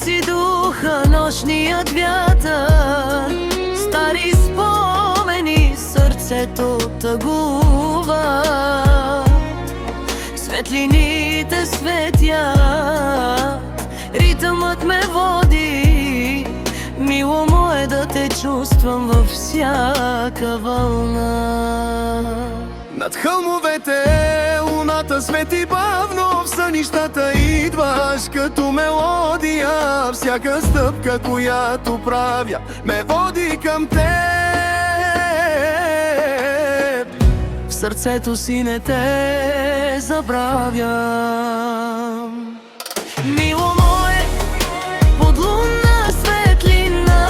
си духа, нощният вятър, стари спомени, сърцето тъгува. Светлините светят, ритъмът ме води, мило му е да те чувствам във всяка вълна. Над хълмовете луната свети бавно, в сънищата идваш като мелодия. Всяка стъпка, която правя, ме води към теб. В сърцето си не те забравям. Мило мое, под лунна светлина,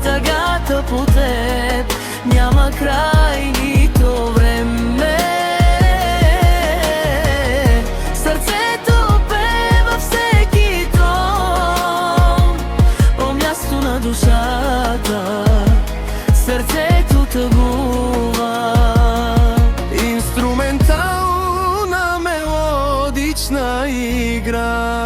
тъгата по теб няма край, нито време. Сърцето пее във всеки тон, о място на душата, сърцето тъгува. Инструментална мелодична игра.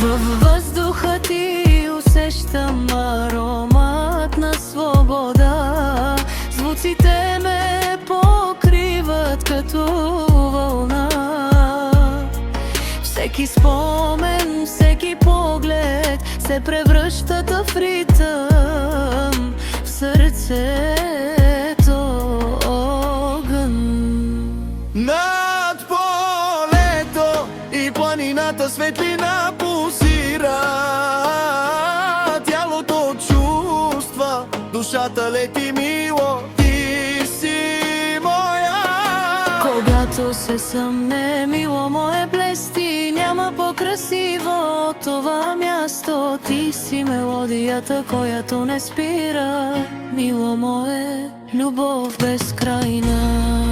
Във въздуха ти усещам аромат на свобода. Звуците ме покриват като вълна. Всеки спомен, всеки поглед се превръщат в ритъм. В сърцето огън. Над полето и планината светлина пулсира. Тялото от чувства, душата лети мило. Ти си моя. Когато се съмне, мило мое, блести, няма по-красиво от това място. Ти си мелодията, която не спира, мило мое, любов безкрайна.